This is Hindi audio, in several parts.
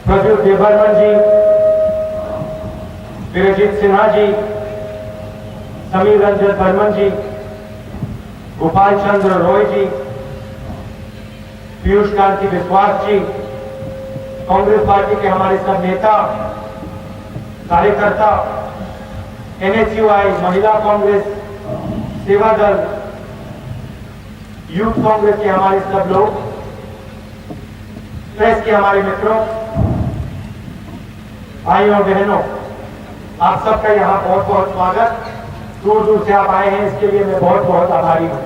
प्रद्युत देबर्मन जी, वीरजीत सिन्हा जी, समीर रंजन बर्मन जी, गोपाल चंद्र रॉय जी, पीयूष कांति विश्वास जी, कांग्रेस पार्टी के हमारे सब नेता कार्यकर्ता, एनएसयूआई, महिला कांग्रेस, सेवा दल, यूथ कांग्रेस के हमारे सब लोग, प्रेस के हमारे मित्रों, भाइयों और बहनों, आप सबका यहाँ बहुत बहुत स्वागत। दूर दूर से आप आए हैं, इसके लिए मैं बहुत बहुत आभारी हूं।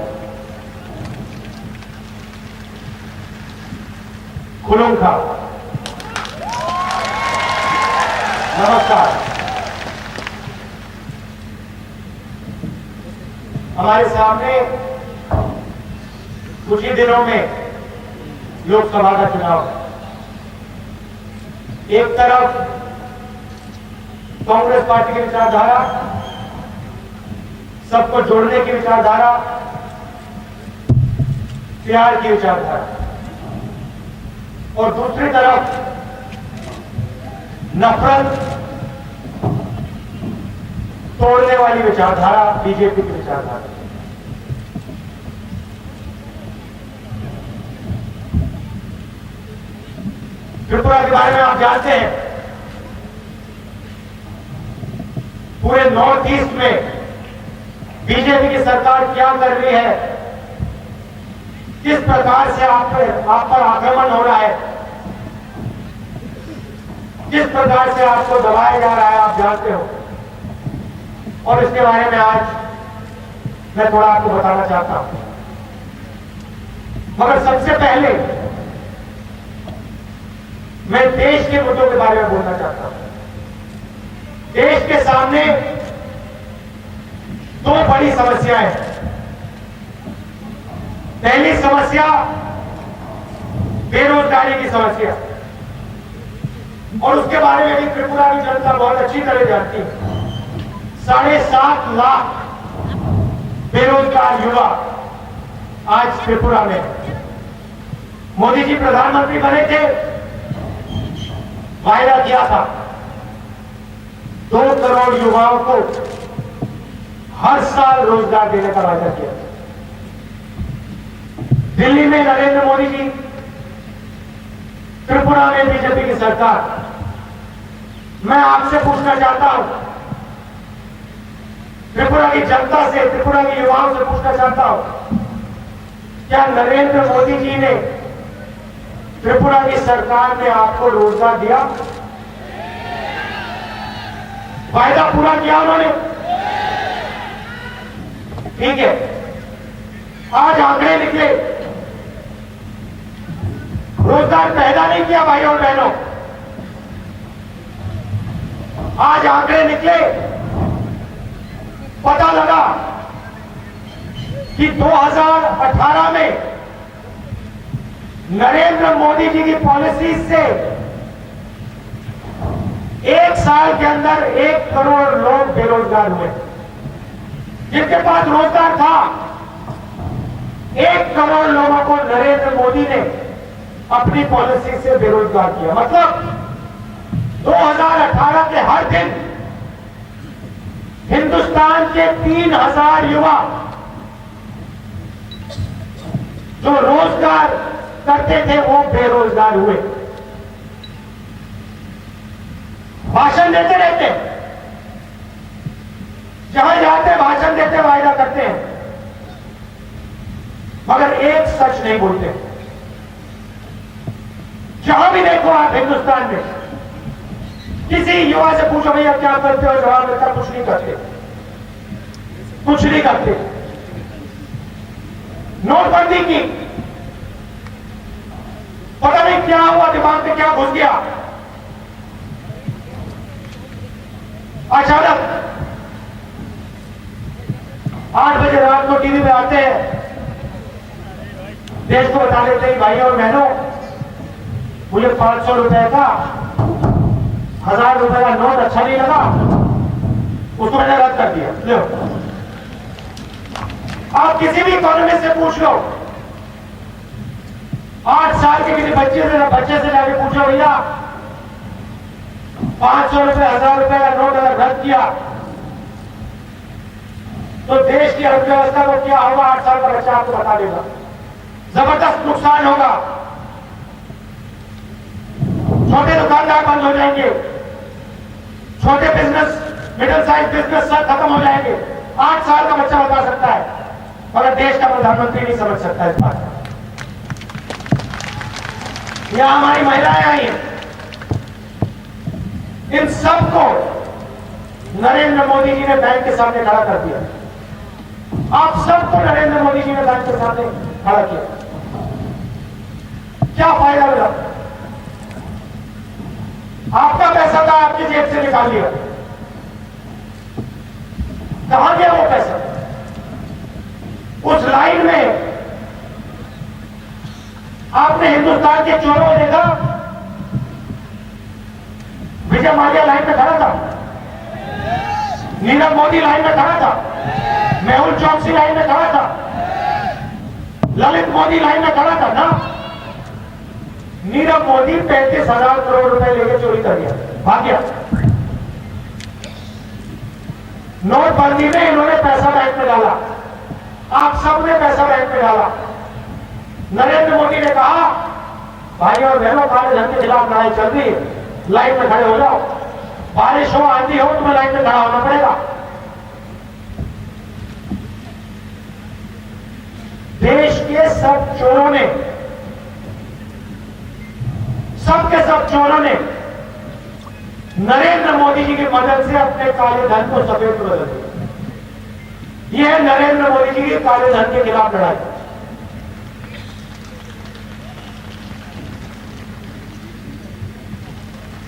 खुलूंगा, नमस्कार। हमारे सामने कुछ ही दिनों में लोकसभा का चुनाव है। एक तरफ कांग्रेस पार्टी की विचारधारा, सबको जोड़ने की विचारधारा, प्यार की विचारधारा, और दूसरी तरफ नफरत तोड़ने वाली विचारधारा, बीजेपी की विचारधारा। त्रिपुरा के बारे में आप जानते हैं, पूरे नॉर्थ ईस्ट में बीजेपी की सरकार क्या कर रही है, किस प्रकार से आप पर आक्रमण हो रहा है, किस प्रकार से आपको दबाया जा रहा है, आप जानते हो। और इसके बारे में आज मैं थोड़ा आपको बताना चाहता हूं। मगर सबसे पहले मैं देश के मुद्दों के बारे में बोलना चाहता हूं। देश के सामने दो बड़ी समस्याएं हैं। पहली समस्या बेरोजगारी की समस्या, और उसके बारे में भी त्रिपुरा की जनता बहुत अच्छी तरह जानती है। 7.5 लाख बेरोजगार युवा आज त्रिपुरा में। मोदी जी प्रधानमंत्री बने थे, वायदा किया था 2 करोड़ युवाओं को हर साल रोजगार देने का वायदा किया। दिल्ली में नरेंद्र मोदी जी, त्रिपुरा में बीजेपी की सरकार। मैं आपसे पूछना चाहता हूं, त्रिपुरा की जनता से, त्रिपुरा के युवाओं से पूछना चाहता हूं, क्या नरेंद्र मोदी जी ने, त्रिपुरा की सरकार ने आपको रोजगार दिया? वायदा पूरा किया उन्होंने? ठीक है, आज आंकड़े निकले, रोजगार पैदा नहीं किया भाइयों और बहनों। आज आंकड़े निकले, पता लगा कि 2018 में नरेंद्र मोदी जी की पॉलिसी से 1 साल के अंदर 1 करोड़ लोग बेरोजगार हुए। जिनके पास रोजगार था, 1 करोड़ लोगों को नरेंद्र मोदी ने अपनी पॉलिसी से बेरोजगार किया। मतलब 2018 के हर दिन हिंदुस्तान के 3000 युवा जो रोजगार करते थे वो बेरोजगार हुए। भाषण देते रहते, जहां जाते भाषण देते, वायदा करते हैं, मगर एक सच नहीं बोलते। जहां भी देखो आप हिंदुस्तान में, किसी युवा से पूछो भैया क्या करते हो, जवाब देता कुछ नहीं करते, कुछ नहीं करते। नोटबंदी की, पता नहीं क्या हुआ, दिमाग में क्या घुस गया, अचानक 8 बजे रात को टीवी पे आते हैं, देश को बता देते हैं भाइयों और बहनों, मुझे 500 रुपए का, 1000 रुपए का नोट अच्छा नहीं लगा, उसको मैंने रद्द कर दिया। लो, आप किसी भी इकोनॉमिस्ट से पूछ लो, 8 साल के किसी बच्चे से जाके पूछो भैया 500 रुपए 1000 रुपए का नोट अगर रद्द किया तो देश की अर्थव्यवस्था को क्या होगा? 8 साल का बच्चा आपको बता देगा। जबरदस्त नुकसान होगा। छोटे दुकानदार बंद हो जाएंगे, छोटे बिजनेस, मिडिल साइज बिजनेस सब खत्म हो जाएंगे। 8 साल का बच्चा बता सकता है, मगर देश का प्रधानमंत्री नहीं समझ सकता इस बात। यहां हमारी महिलाएं आई हैं, इन सबको नरेंद्र मोदी जी ने बैंक के सामने खड़ा कर दिया। आप सबको नरेंद्र मोदी जी ने बैंक के सामने खड़ा किया। क्या फायदा मिला? आपका पैसा था, आपकी जेब से निकाल लिया। कहां गया वो पैसा? उस लाइन में आपने हिंदुस्तान के चोरों को देखा? विजय माल्या लाइन में खड़ा था, नीरव मोदी लाइन में खड़ा था, मेहुल चौकसी लाइन में खड़ा था, ललित मोदी लाइन में खड़ा था ना। नीरव मोदी 35,000 करोड़ रुपए लेके चोरी कर दिया, भाग गया। नोटबंदी में इन्होंने पैसा बैंक में डाला, आप सबने पैसा बैंक में डाला। नरेंद्र मोदी ने कहा, भाइयों और बहनों, काले धन के खिलाफ लड़ाई चल रही है, लाइन में खड़े हो जाओ। बारिश हो, आंधी हो, तुम्हें लाइन में खड़ा होना पड़ेगा। देश के सब चोरों ने, सबके सब चोरों ने नरेंद्र मोदी जी की मदद से अपने काले धन को सफेद में बदल दिया। यह है नरेंद्र मोदी जी की काले धन के खिलाफ लड़ाई।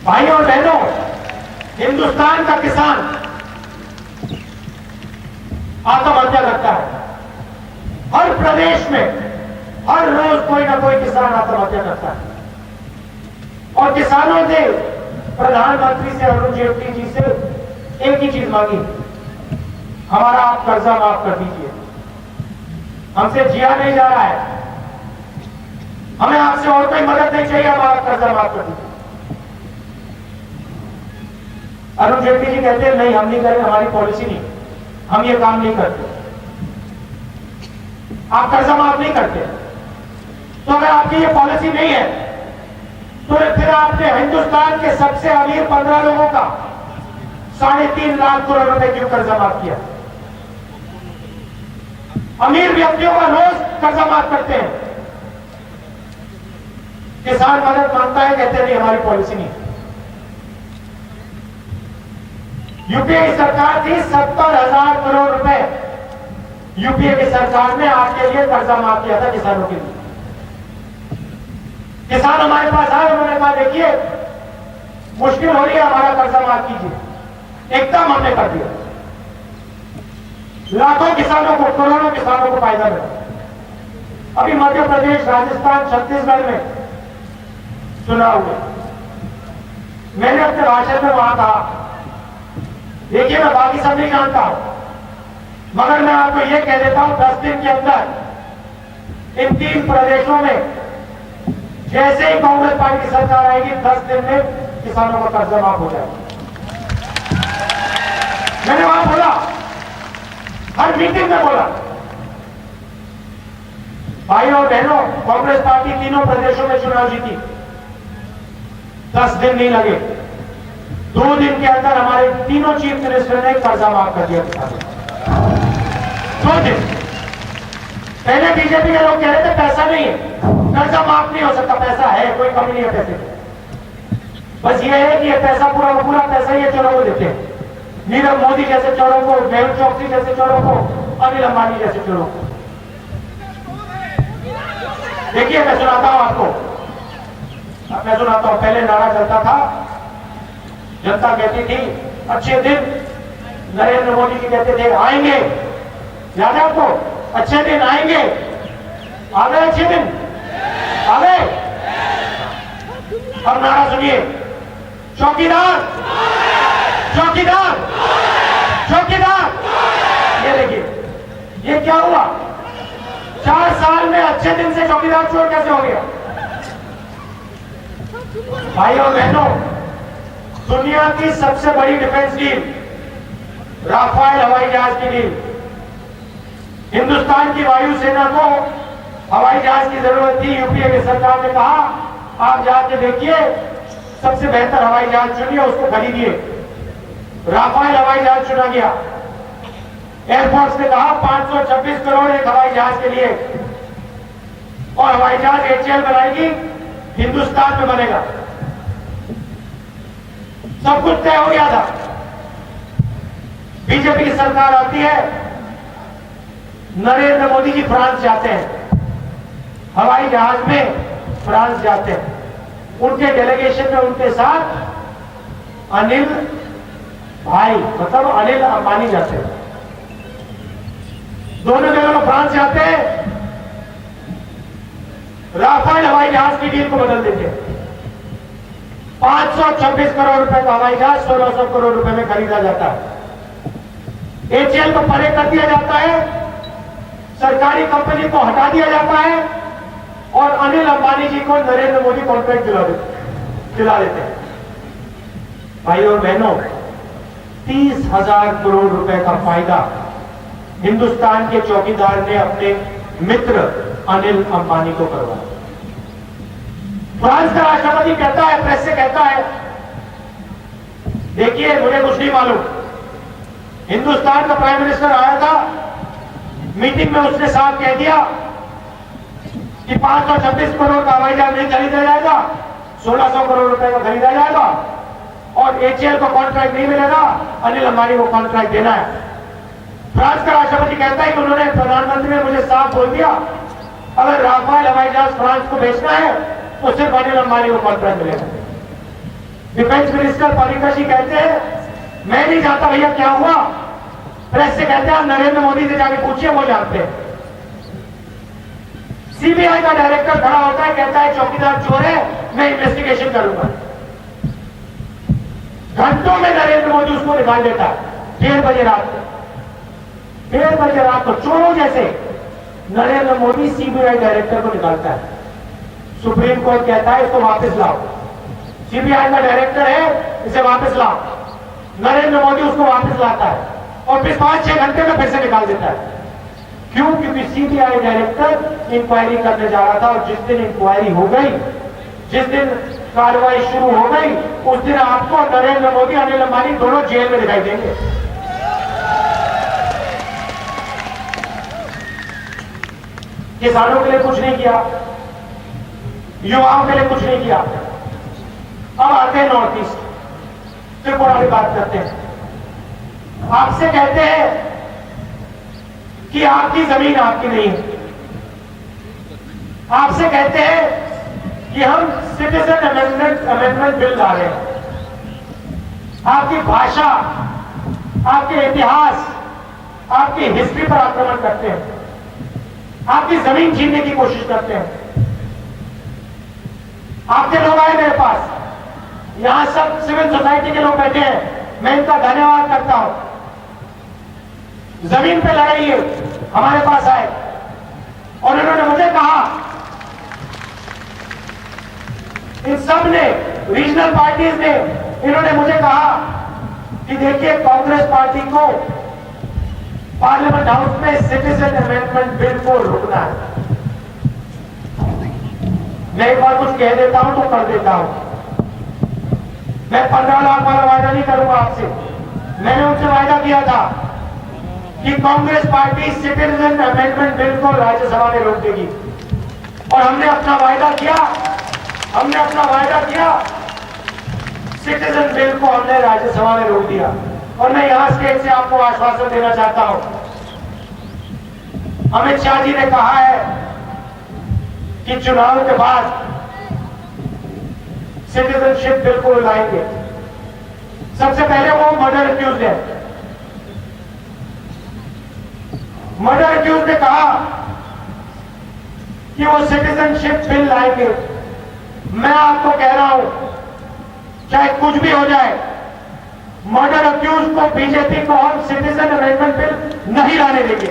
भाइयों और बहनों, हिंदुस्तान का किसान आत्महत्या करता है। हर प्रदेश में हर रोज कोई ना कोई किसान आत्महत्या करता है। और किसानों से, प्रधानमंत्री से, अरुण जेटली जी से एक ही चीज मांगी, हमारा आप कर्जा माफ कर दीजिए। हमसे जिया नहीं जा रहा है, हमें आपसे और कोई मदद नहीं चाहिए, हमारा कर्जा माफ कर दीजिए। अरुण जेटली जी कहते हैं नहीं, हम नहीं करेंगे, हमारी पॉलिसी नहीं, हम ये काम नहीं करते। आप कर्जा माफ नहीं करते, तो अगर आपकी ये पॉलिसी नहीं है तो फिर आपने हिंदुस्तान के सबसे अमीर 15 लोगों का 3.5 लाख करोड़ रुपए क्यों कर्जा माफ किया? अमीर व्यक्तियों का रोज कर्जा माफ करते हैं। किसान मदद मांगता है, कहते नहीं हमारी पॉलिसी नहीं। यूपीए की सरकार थी, 70,000 करोड़ रुपए यूपीए की सरकार ने आपके लिए कर्जा माफ किया था किसानों के लिए। किसान हमारे पास आए, उन्होंने कहा देखिए मुश्किल हो रही है, हमारा कर्जा माफ कीजिए। एकदम हमने कर दिया। लाखों किसानों को, करोड़ों किसानों को फायदा मिला। अभी मध्य प्रदेश, राजस्थान, छत्तीसगढ़ में चुनाव हुए। मैंने अपने भाषण में वहां कहा, देखिए मैं बाकी सब नहीं जानता हूं, मगर मैं आपको यह कह देता हूं 10 दिन के अंदर इन 3 प्रदेशों में जैसे ही कांग्रेस पार्टी की सरकार आएगी, 10 दिन में किसानों का कर्जा माफ हो जाएगा। मैंने वहां बोला, हर मीटिंग में बोला, भाइयों और बहनों, कांग्रेस पार्टी तीनों प्रदेशों में चुनाव जीती, 10 दिन नहीं लगे, 2 दिन के अंदर हमारे तीनों चीफ मिनिस्टर ने कर्जा माफ कर दिया किसानों को। 2 दिन। पहले बीजेपी के लोग कह रहे थे पैसा नहीं है, कर्जा माफ नहीं हो सकता। पैसा है, कोई कमी नहीं है पैसे की। बस ये है कि ये पैसा पूरा पूरा पैसा ये चोरों को देते हैं, नीरव मोदी जैसे चोरों को, मेहुल चौकसी जैसे चोरों को, अनिल अंबानी जैसे चोरों को। देखिए मैं सुनाता हूं आपको, मैं सुनाता हूं। पहले नारा चलता था, जनता कहती थी अच्छे दिन, नरेंद्र मोदी जी कहते थे आएंगे, याद है आपको? अच्छे दिन आएंगे, आ गए अच्छे दिन, आ गए। अब नारा सुनिए, चौकीदार, चौकीदार, चौकीदार। ये देखिए, ये क्या हुआ? 4 साल में अच्छे दिन से चौकीदार चोर कैसे हो गया? भाइयों बहनों, दुनिया की सबसे बड़ी डिफेंस डील राफेल हवाई जहाज की डील। हिंदुस्तान की वायुसेना को हवाई जहाज की जरूरत थी। यूपीए की सरकार ने कहा आप जाके देखिए, सबसे बेहतर हवाई जहाज चुनिए, उसको खरीदिए। राफेल हवाई जहाज चुना गया। एयरफोर्स ने कहा 526 करोड़ एक हवाई जहाज के लिए, और हवाई जहाज एचएएल बनाएगी, हिंदुस्तान में बनेगा। सब कुछ तय हो गया था। बीजेपी की सरकार आती है, नरेंद्र मोदी जी फ्रांस जाते हैं, हवाई जहाज में फ्रांस जाते हैं। उनके डेलीगेशन में उनके साथ अनिल भाई, मतलब अनिल अंबानी जाते हैं। दोनों जगह फ्रांस जाते हैं, राफेल हवाई जहाज की डील को बदल देते हैं। 526 करोड़ रुपए का हवाई जहाज 1600 करोड़ रुपए में खरीदा जाता है। एचएएल को परे कर दिया जाता है, सरकारी कंपनी को हटा दिया जाता है, और अनिल अंबानी जी को नरेंद्र मोदी कॉन्ट्रैक्ट दिला देते हैं। भाई और बहनों, 30,000 करोड़ रुपए का फायदा हिंदुस्तान के चौकीदार ने अपने मित्र अनिल अंबानी को करवाया। फ्रांस का राष्ट्रपति कहता है, प्रेस से कहता है, देखिए मुझे कुछ नहीं मालूम। हिंदुस्तान का प्राइम मिनिस्टर आया था, मीटिंग में उसने साफ कह दिया कि 526 करोड़ का हवाई जहाज नहीं खरीदा जाएगा, 1600 करोड़ रुपए का खरीदा जाएगा, और एचएएल को कॉन्ट्रैक्ट नहीं मिलेगा, अनिल अंबानी को कॉन्ट्रैक्ट देना है। फ्रांस का राष्ट्रपति कहता है कि उन्होंने, प्रधानमंत्री ने मुझे साफ बोल दिया, अगर राफेल हवाई जहाज फ्रांस को बेचना है तो सिर्फ अनिल अंबानी को कॉन्ट्रैक्ट मिलेगा। डिफेंस मिनिस्टर पर्रिकर जी कहते हैं मैं नहीं जानता भैया क्या हुआ। प्रेस से कहते हैं आप नरेंद्र मोदी से जाके पूछिए, वो जानते हैं। सीबीआई का डायरेक्टर खड़ा होता है, कहता है चौकीदार चोर है, मैं इन्वेस्टिगेशन करूंगा। घंटों में नरेंद्र मोदी उसको निकाल देता है। 1:30 बजे रात को, 1:30 बजे रात को चोरों जैसे नरेंद्र मोदी सीबीआई डायरेक्टर को निकालता है। सुप्रीम कोर्ट कहता है इसको वापस लाओ, सीबीआई का डायरेक्टर है, इसे वापस लाओ। नरेंद्र मोदी उसको वापस लाता है, और फिर 5-6 घंटे में फिर से निकाल देता है। क्यों? क्योंकि सीबीआई डायरेक्टर इंक्वायरी करने जा रहा था, और जिस दिन इंक्वायरी हो गई, जिस दिन कार्रवाई शुरू हो गई, उस दिन आपको नरेंद्र मोदी, अनिल अंबानी दोनों जेल में दिखाई देंगे। किसानों के लिए कुछ नहीं किया, युवाओं के लिए कुछ नहीं किया। अब आते हैं नॉर्थ ईस्ट, त्रिपुरा की बात करते हैं। आपसे कहते हैं कि आपकी जमीन आपकी नहीं है। आपसे कहते हैं कि हम सिटीजन अमेंडमेंट बिल ला रहे हैं। आपकी भाषा, आपके इतिहास, आपकी हिस्ट्री पर आक्रमण करते हैं, आपकी जमीन छीनने की कोशिश करते हैं। आपके लोग आए मेरे पास, यहां सब सिविल सोसाइटी के लोग बैठे हैं, मैं इनका धन्यवाद करता हूं। जमीन पे लड़ाई है, हमारे पास आए और इन्होंने मुझे कहा, इन सब ने, रीजनल पार्टीज ने, इन्होंने मुझे कहा कि देखिए कांग्रेस पार्टी को पार्लियामेंट हाउस में सिटीजन अमेंडमेंट बिल को रोकना है। मैं एक बार कुछ कह देता हूं तो कर देता हूं। मैं 15 लाख वाला वायदा नहीं करूंगा आपसे। मैंने उनसे वायदा किया था कि Congress party citizen amendment bill को राज्यसभा में रोक देगी, और हमने अपना वायदा किया। सिटीजन बिल को हमने राज्यसभा में रोक दिया। और मैं यहां स्टेज से आपको आश्वासन देना चाहता हूं, अमित शाह जी ने कहा है कि चुनाव के बाद सिटीजनशिप बिल को लाएंगे। सबसे पहले वो मर्डर एक्यूज है। मर्डर एक्यूज ने कहा कि वो सिटीजनशिप बिल लाएंगे। मैं आपको कह रहा हूं, चाहे कुछ भी हो जाए, मर्डर एक्यूज को, बीजेपी को हम सिटीजन अमेंडमेंट बिल नहीं लाने देंगे।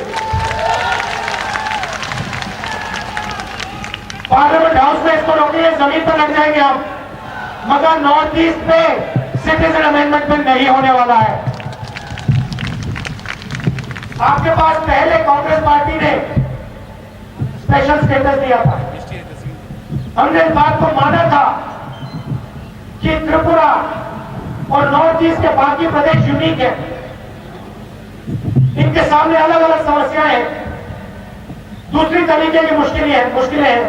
पार्लियामेंट हाउस में इसको रोकेंगे, जमीन पर लग जाएंगे हम, मगर नॉर्थ ईस्ट पे सिटीजन अमेंडमेंट बिल नहीं होने वाला है। आपके पास पहले कांग्रेस पार्टी ने स्पेशल स्टेटस दिया था। हमने इस बात को माना था कि त्रिपुरा और नॉर्थ ईस्ट के बाकी प्रदेश यूनिक है, इनके सामने अलग अलग समस्याएं हैं, दूसरी तरीके की मुश्किलें हैं,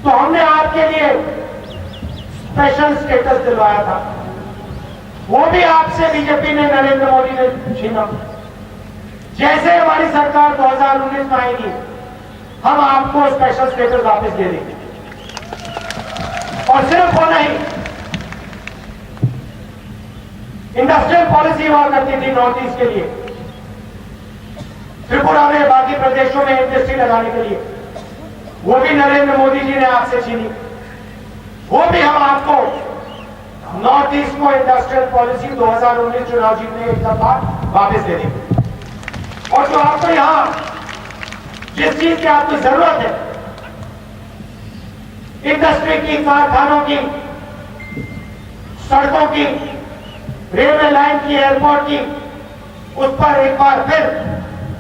तो हमने आपके लिए स्पेशल स्टेटस दिलवाया था। वो भी आपसे बीजेपी ने, नरेंद्र मोदी ने छीना। जैसे हमारी सरकार 2019 में आएगी, हम आपको स्पेशल स्टेटस वापस दे देंगे। और सिर्फ वो नहीं, इंडस्ट्रियल पॉलिसी हुआ करती थी नॉर्थ ईस्ट के लिए, त्रिपुरा में, बाकी प्रदेशों में इंडस्ट्री लगाने के लिए, वो भी नरेंद्र मोदी जी ने आपसे छीनी। वो भी हम आपको नॉर्थ ईस्ट को इंडस्ट्रियल पॉलिसी 2019 चुनाव जीतने के बाद वापस दे देंगे। और जो आपको यहां जिस चीज की आपको जरूरत है, इंडस्ट्री की, कारखानों की, सड़कों की, रेलवे लाइन की, एयरपोर्ट की, उस पर एक बार फिर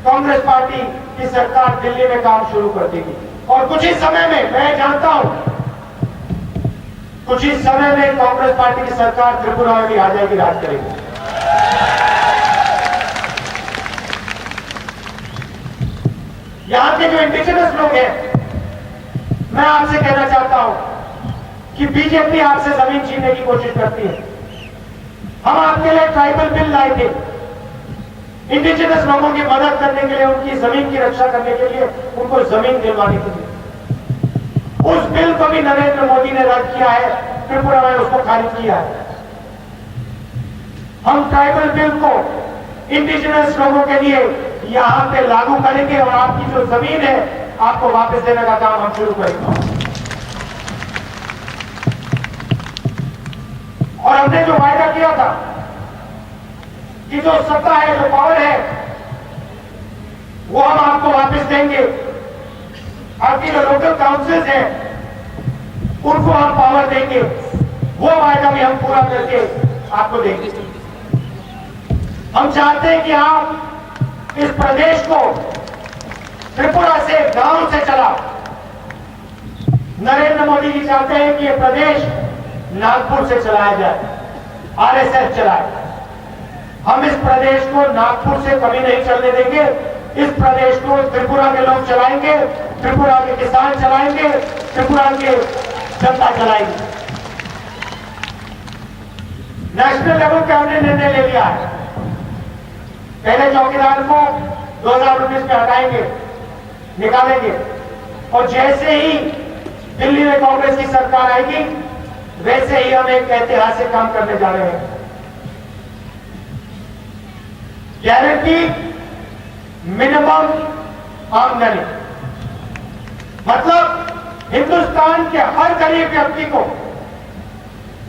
कांग्रेस पार्टी की सरकार दिल्ली में काम शुरू कर देगी। और कुछ ही समय में, मैं जानता हूं, कुछ ही समय में कांग्रेस पार्टी की सरकार त्रिपुरा में भी आ जाएगी, राज करेगी। यहां के जो इंडिजिनस लोग हैं, मैं आपसे कहना चाहता हूं कि बीजेपी आपसे जमीन छीनने की कोशिश करती है। हम आपके लिए ट्राइबल बिल लाए थे, इंडिजिनस लोगों की मदद करने के लिए, उनकी जमीन की रक्षा करने के लिए, उनको जमीन दिलवाने के लिए। उस बिल को भी नरेंद्र मोदी ने रद्द किया है, त्रिपुरा में उसको खारिज किया है। हम ट्राइबल बिल को इंडिजिनस लोगों के लिए यहां पे लागू करेंगे और आपकी जो जमीन है आपको वापस देने का काम हम शुरू करेंगे। और हमने जो वायदा किया था कि जो सत्ता है, जो पावर है, वो हम आपको वापस देंगे। आपकी जो लोकल काउंसिल्स हैं, उनको हम पावर देंगे, वो वायदा भी हम पूरा करके आपको देंगे। हम चाहते हैं कि आप इस प्रदेश को त्रिपुरा से, गांव से चलाओ। नरेंद्र मोदी जी चाहते हैं कि यह प्रदेश नागपुर से चलाया जाए, आरएसएस चलाए। हम इस प्रदेश को नागपुर से कभी नहीं चलने देंगे। इस प्रदेश को त्रिपुरा के लोग चलाएंगे, त्रिपुरा के किसान चलाएंगे, त्रिपुरा के जनता चलाएगी। नेशनल लेवल पे हमने निर्णय ले लिया है, पहले चौकीदार को 2019 में हटाएंगे, निकालेंगे, और जैसे ही दिल्ली में कांग्रेस की सरकार आएगी, वैसे ही हम एक ऐतिहासिक काम करने जा रहे हैं। गारंटी मिनिमम आमदनी, मतलब हिंदुस्तान के हर गरीब व्यक्ति को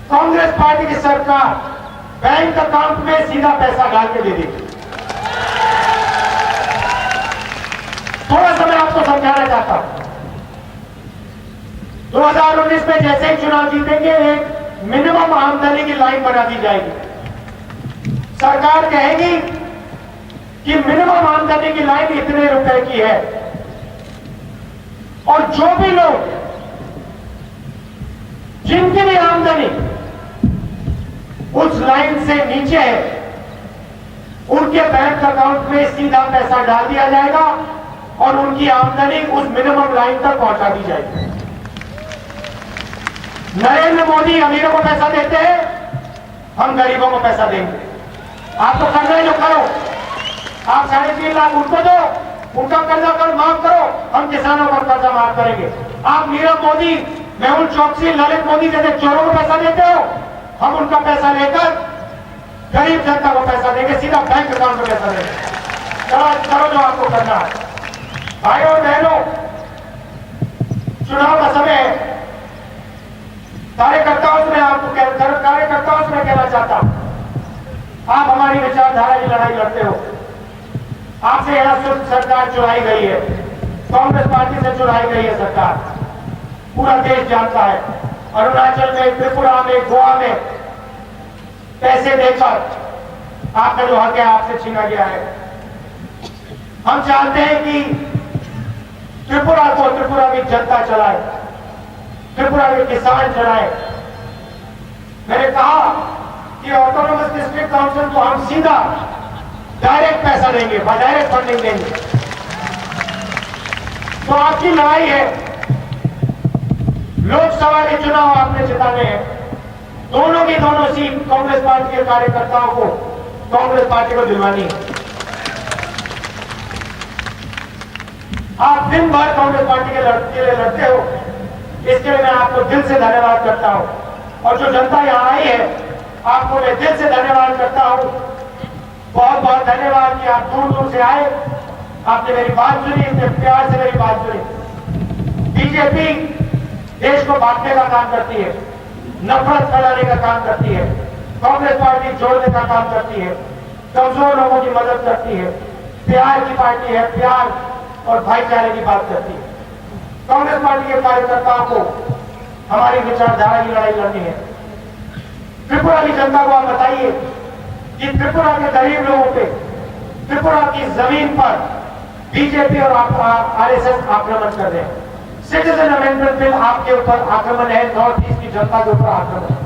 कांग्रेस पार्टी की सरकार बैंक अकाउंट में सीधा पैसा डाल के दे देगी। थोड़ा सा मैं आपको समझाना चाहता हूं। 2019 में जैसे ही चुनाव जीतेंगे, एक मिनिमम आमदनी की लाइन बना दी जाएगी। सरकार कहेगी कि मिनिमम आमदनी की लाइन इतने रुपए की है, और जो भी लोग, जिनकी भी आमदनी उस लाइन से नीचे है, उनके बैंक अकाउंट में सीधा पैसा डाल दिया जाएगा और उनकी आमदनी उस मिनिमम लाइन तक पहुंचा दी जाएगी। नरेंद्र मोदी अमीरों को पैसा देते हैं, हम गरीबों को पैसा देंगे। आपको करना है जो करो, आप 3.5 लाख उनको दो, उनका कर्जा कर माफ करो, हम किसानों का कर्जा माफ करेंगे। आप नीरव मोदी, मेहुल चौकसी, ललित मोदी जैसे चोरों को पैसा देते हो, हम उनका पैसा लेकर गरीब जनता को पैसा देंगे, सीधा बैंक अकाउंट में पैसा देंगे। करो जो आपको करना है। भाइयों और बहनों, चुनाव का समय है। कार्यकर्ताओं से मैं कहना चाहता हूं, आप हमारी विचारधारा की लड़ाई लड़ते हो। आपसे यहां सरकार चुराई गई है, कांग्रेस पार्टी से चुराई गई है सरकार, पूरा देश जानता है। अरुणाचल में, त्रिपुरा में, गोवा में पैसे देकर आपका जो हक है आपसे छीना गया है। हम चाहते हैं कि त्रिपुरा को त्रिपुरा की जनता चलाए, त्रिपुरा के किसान चलाए। मैंने कहा कि ऑटोनोमस डिस्ट्रिक्ट काउंसिल को हम सीधा डायरेक्ट पैसा देंगे, डायरेक्ट फंडिंग देंगे। तो आपकी लड़ाई है, लोकसभा के चुनाव आपने जिताने हैं। दोनों की दोनों सीट कांग्रेस पार्टी के कार्यकर्ताओं को कांग्रेस पार्टी को दिलवानी है। आप दिन भर कांग्रेस पार्टी के लिए लड़ते हो, इसके लिए मैं आपको दिल से धन्यवाद करता हूं। और जो जनता यहां आई है, आपको मैं दिल से धन्यवाद करता हूं। बहुत बहुत धन्यवाद कि आप दूर दूर से आए, आपने मेरी बात सुनी, इतने प्यार से मेरी बात सुनी। बीजेपी देश को बांटने का काम करती है, नफरत फैलाने का काम करती है। कांग्रेस पार्टी जोड़ने का काम करती है, कमजोर लोगों की मदद करती है, प्यार की पार्टी है, प्यार और भाईचारे की बात करती है। कांग्रेस पार्टी के कार्यकर्ताओं को हमारी विचारधारा की लड़ाई लड़नी है। त्रिपुरा की जनता को आप बताइए कि त्रिपुरा के गरीब लोगों पे, त्रिपुरा की जमीन पर बीजेपी और आरएसएस आक्रमण कर रहे हैं। सिटीजन अमेंडमेंट बिल आपके ऊपर आक्रमण है, नॉर्थ ईस्ट की जनता के ऊपर आक्रमण है।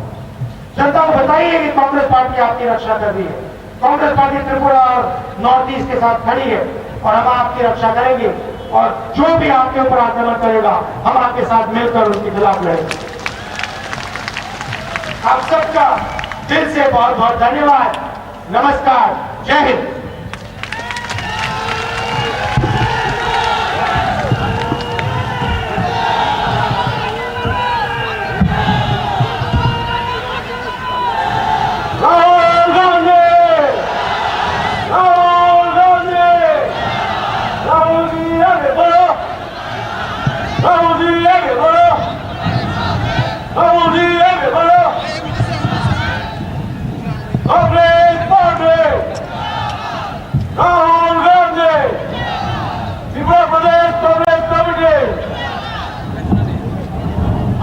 जनता को बताइए कि कांग्रेस पार्टी आपकी रक्षा कर रही है। कांग्रेस पार्टी त्रिपुरा और नॉर्थ ईस्ट के साथ खड़ी है और हम आपकी रक्षा करेंगे। और जो भी आपके ऊपर आक्रमण करेगा, हम आपके साथ मिलकर उसके खिलाफ लड़ेंगे। आप सबका दिल से बहुत बहुत धन्यवाद। नमस्कार, जय हिंद।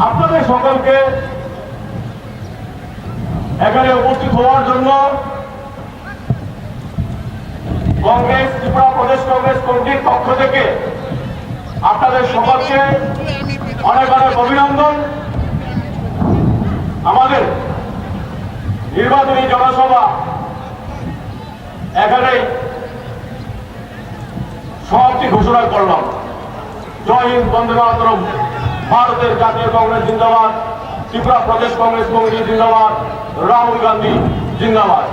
আপনাদের সকলকে এখানে উপস্থিত হওয়ার জন্য কংগ্রেস ত্রিপুরা প্রদেশ কংগ্রেস কমিটির পক্ষ থেকে আপনাদের সকলকে অনেক অনেক অভিনন্দন। আমাদের নির্বাচনী জনসভা এখানেই সমাপ্তি ঘোষণা করলাম। জয় হিন্দ, বন্দে মাতরম। ভারতের জাতীয় কংগ্রেস জিন্দাবাদ, ত্রিপুরা প্রদেশ কংগ্রেস কমিটি জিন্দাবাদ, রাহুল গান্ধী জিন্দাবাদ।